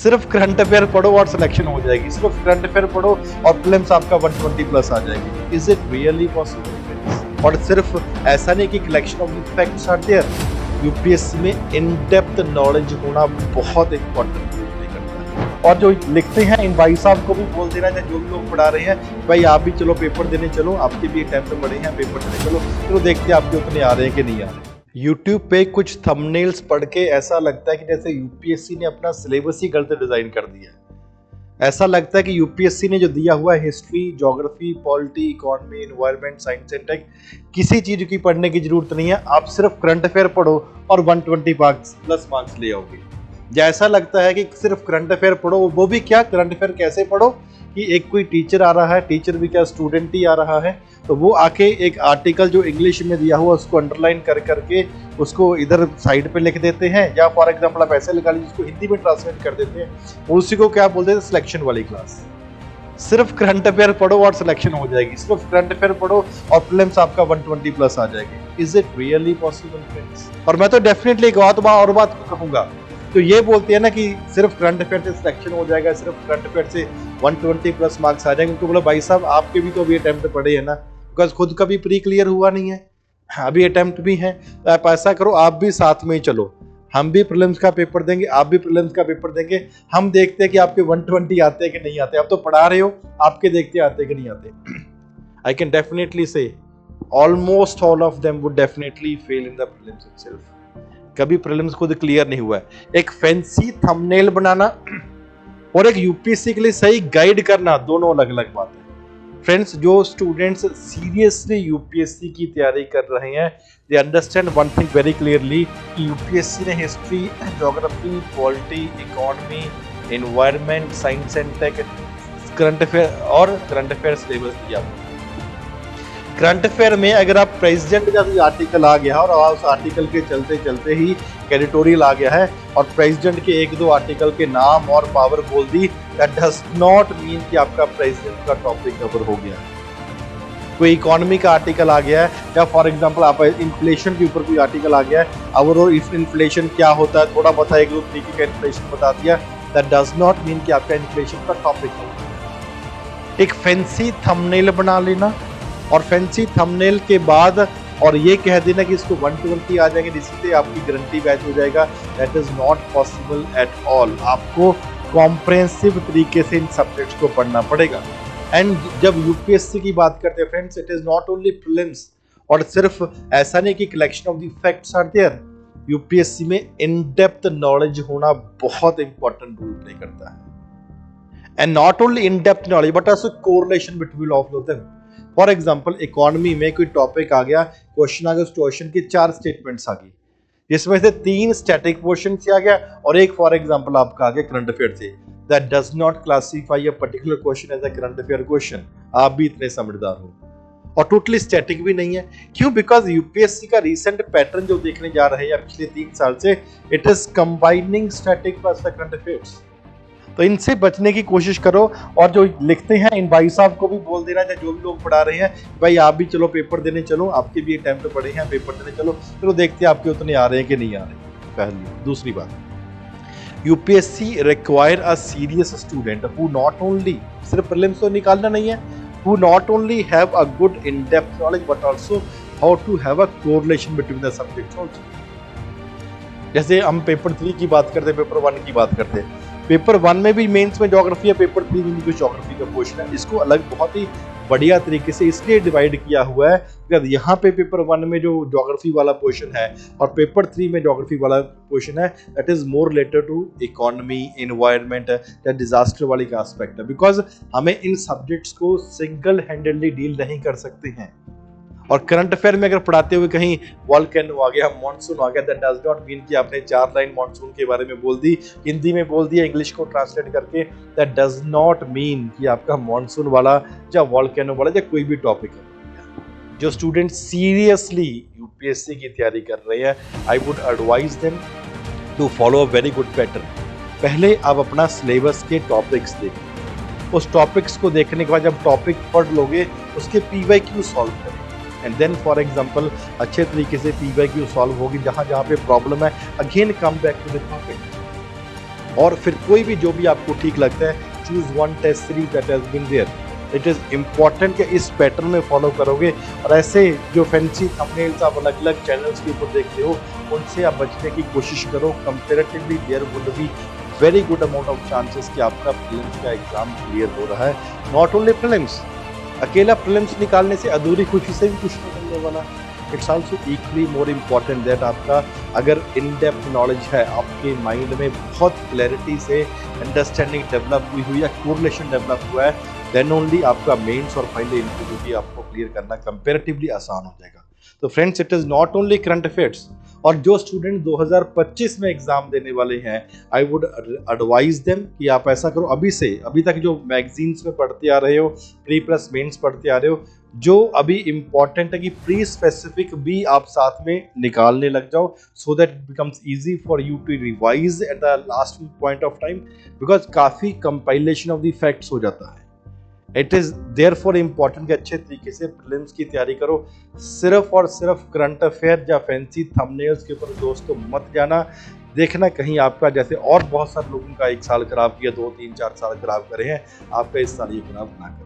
सिर्फ current affair पढ़ो और सिलेक्शन हो जाएगी, सिर्फ करंट अफेयर पढ़ो और प्रीलिम्स आपका 120 प्लस आ जाएगी। Is it really possible? और सिर्फ ऐसा नहीं कि collection of the facts are there, UPSC में इन डेप्थ नॉलेज होना बहुत इंपॉर्टेंट रोल प्ले करता है। और जो लिखते हैं इन भाई साहब को भी बोल देना चाहिए, जो भी लोग पढ़ा रहे हैं, भाई आप भी चलो पेपर देने चलो, आपके भी अटेम्प्ट पड़े हैं, पेपर देने चलो, चलो देखते हैं आपके उतने आ रहे हैं कि नहीं आ रहे। YouTube पे कुछ थंबनेल्स पढ़ के ऐसा लगता है कि जैसे यूपीएससी ने अपना सिलेबस ही गलत डिजाइन कर दिया है। ऐसा लगता है कि यूपीएससी ने जो दिया हुआ है history, geography, polity, economy, environment, science and tech, किसी चीज की पढ़ने की जरूरत नहीं है। आप सिर्फ करंट अफेयर पढ़ो और 120 प्लस मार्क्स ले आओगे। जैसा लगता है कि सिर्फ करंट अफेयर पढ़ो, वो भी क्या करंट अफेयर कैसे पढ़ो कि एक कोई टीचर आ रहा है, टीचर भी क्या स्टूडेंट ही आ रहा है, तो वो आके एक आर्टिकल जो इंग्लिश में दिया हुआ उसको अंडरलाइन कर करके उसको इधर साइड पे लिख देते हैं, या फॉर एग्जांपल आप ऐसे लगा लीजिए उसको हिंदी में ट्रांसलेट कर देते हैं, उसी को क्या बोलते हैं सिलेक्शन वाली क्लास। सिर्फ करंट अफेयर पढ़ो और सिलेक्शन हो जाएगी, सिर्फ करंट अफेयर पढ़ो और प्रीलिम्स आपका 120 प्लस आ जाएगी। Is it really possible friends? और मैं तो डेफिनेटली एक और बात कहूंगा, तो ये बोलते हैं ना कि सिर्फ करंट अफेयर से सिलेक्शन हो जाएगा, सिर्फ करंट अफेयर से 120 प्लस मार्क्स आ जाएंगे, तो बोला भाई साहब आपके भी तो अभी अटेम्प्ट पड़े हैं ना, बिकॉज खुद का भी प्री क्लियर हुआ नहीं है, अभी अटेम्प्ट भी है, तो आप ऐसा करो आप भी साथ में ही चलो, हम भी प्रीलिम्स का पेपर देंगे, आप भी प्रीलिम्स का पेपर देंगे, हम देखते हैं कि आपके 120 आते हैं कि नहीं आते। आप तो पढ़ा रहे हो, आपके देखते आते हैं कि नहीं आते। आई कैन डेफिनेटली से almost all of them would definitely fail in the prelims itself. कभी प्रीलिम्स खुद क्लियर नहीं हुआ है। एक फैंसी थंबनेल बनाना और एक यूपीएससी के लिए सही गाइड करना दोनों अलग अलग बात है। फ्रेंड्स, जो स्टूडेंट्स सीरियसली यूपीएससी की तैयारी कर रहे हैं, they understand one thing very clearly कि यूपीएससी ने history, geography, polity, economy, environment, science and tech, current affair syllabus दिया। करंट अफेयर में अगर आप प्रेसिडेंट का भी आर्टिकल आ गया और उस आर्टिकल के चलते चलते ही एडिटोरियल आ गया है और प्रेसिडेंट के एक दो आर्टिकल के नाम और पावर बोल दी, दैट डज नॉट मीन कि आपका प्रेसिडेंट का टॉपिक कवर हो गया। कोई इकोनॉमी का आर्टिकल आ गया है, या फॉर एग्जांपल आप इन्फ्लेशन के ऊपर कोई आर्टिकल आ गया है और इन्फ्लेशन क्या होता है थोड़ा बहुत एक दो तरीके का इन्फ्लेशन बता दिया, दैट डज नॉट मीन कि आपका इन्फ्लेशन का टॉपिक हो गया। एक फैंसी थंबनेल बना लेना और फैंसी थंबनेल के बाद और ये कह देना कि इसको 120 आ जाएंगे, इसी से आपकी गारंटी बैच हो जाएगा, that is not possible at all. आपको कॉम्प्रिहेंसिव तरीके से इन सब्जेक्ट्स को पढ़ना पड़ेगा। एंड जब यूपीएससी की बात करते हैं friends, it is not only prelims, और सिर्फ ऐसा नहीं कि collection of the facts are there, UPSC में इन डेप्थ नॉलेज होना बहुत इंपॉर्टेंट रोल प्ले करता है। And not only in depth knowledge but also correlation between all of them. For example economy में कोई टॉपिक आ गया, क्वेश्चन आ गया, उस क्वेश्चन की 4 स्टेटमेंट्स आ गई, जिसमें से 3 स्टैटिक पोर्शन से आ गया और एक फॉर एग्जाम्पल आपका आ गया करंट अफेयर से। That does not classify a particular question as a current affair question. आप भी इतने समझदार हो। और टोटली स्टैटिक भी नहीं है। क्यों? बिकॉज यूपीएससी का रिसेंट पैटर्न जो देखने जा रहे हैं पिछले 3 साल से, it is combining static plus the current affairs. तो इनसे बचने की कोशिश करो। और जो लिखते हैं इन भाई साहब को भी बोल देना चाहिए, जो भी लोग पढ़ा रहे हैं, भाई आप भी चलो पेपर देने चलो, आपके भी अटेम्प्ट पड़े हैं, पेपर देने चलो, चलो देखते हैं आपके उतने आ रहे हैं कि नहीं आ रहे। पहली। दूसरी बात, UPSC require a serious student who not only, सिर्फ प्रीलिम्स तो निकालना नहीं है, who not only have a good in depth knowledge but also how to have a correlation between the subjects also. जैसे हम पेपर 3 की बात करते हैं, पेपर 1 की बात करते हैं, पेपर 1 में भी मेंस में ज्योग्राफी है, पेपर 3 में भी कुछ ज्योग्राफी का क्वेश्चन है। इसको अलग बहुत ही बढ़िया तरीके से इसलिए डिवाइड किया हुआ है because यहाँ पे पेपर 1 में जो ज्योग्राफी वाला क्वेश्चन है और पेपर 3 में ज्योग्राफी वाला क्वेश्चन है, that is more related to economy, environment या डिजास्टर वाली का एस्पेक्ट है। बिकॉज हमें इन सब्जेक्ट्स को सिंगल हैंडेडली डील नहीं कर सकते हैं। और करंट अफेयर में अगर पढ़ाते हुए कहीं वॉल्केनो आ गया, मानसून आ गया, दैट डज नॉट मीन कि आपने 4 लाइन मानसून के बारे में बोल दी, हिंदी में बोल दिया इंग्लिश को ट्रांसलेट करके, दैट डज नॉट मीन कि आपका मानसून वाला या वॉल्केनो वाला या कोई भी टॉपिक है। जो स्टूडेंट सीरियसली यूपीएससी की तैयारी कर रहे हैं, I would advise them to follow a very good pattern. पहले आप अपना सिलेबस के टॉपिक्स देखें, उस टॉपिक्स को देखने के बाद जब टॉपिक पढ़ लोगे उसके पीवाईक्यू सॉल्व करें, एंड देन फॉर एग्जांपल अच्छे तरीके से पीवाईक्यू सॉल्व होगी, जहां जहां पे प्रॉब्लम है again come back to the topic. और फिर कोई भी जो भी आपको ठीक लगता है, choose one test series that has been there. It is important कि इस पैटर्न में फॉलो करोगे, और ऐसे जो फैंसी थंबनेल्स आप अलग अलग चैनल्स के ऊपर देखते हो उनसे आप बचने की कोशिश करो। Comparatively there would be very good amount of chances कि आपका प्रीलिम्स का एग्जाम क्लियर हो रहा है। नॉट ओनली प्रीलिम्स, अकेला प्रीलिम्स निकालने से अधूरी खुशी से भी कुछ नहीं मिलने वाला। It's also equally more important that आपका अगर इन डेप्थ नॉलेज है, आपके माइंड में बहुत क्लैरिटी से अंडरस्टैंडिंग डेवलप हुई या कोरिलेशन डेवलप हुआ है, देन ओनली आपका मेंस और फाइनल इंटरव्यू भी आपको क्लियर करना कंपैरेटिवली आसान हो जाएगा। तो friends, it is not only current affairs. और जो स्टूडेंट 2025 में एग्जाम देने वाले हैं, आई वुड एडवाइज देम कि आप ऐसा करो अभी से, अभी तक जो मैगजीन्स में पढ़ते आ रहे हो, प्री प्लस मेंस पढ़ते आ रहे हो, जो अभी इंपॉर्टेंट है कि प्री स्पेसिफिक भी आप साथ में निकालने लग जाओ, so that it becomes easy for you to revise at the last point of time, because काफी कंपाइलेशन ऑफ द फैक्ट्स हो जाता है। इट इज देयरफॉर इम्पॉर्टेंट कि अच्छे तरीके से प्रीलिम्स की तैयारी करो। सिर्फ और सिर्फ करंट अफेयर या फैंसी थंबनेल्स के ऊपर दोस्तों मत जाना। देखना कहीं आपका, जैसे और बहुत सारे लोगों का 1 साल खराब किया, 2 3 4 साल खराब करे हैं, आपका इस साल ये खराब ना करें।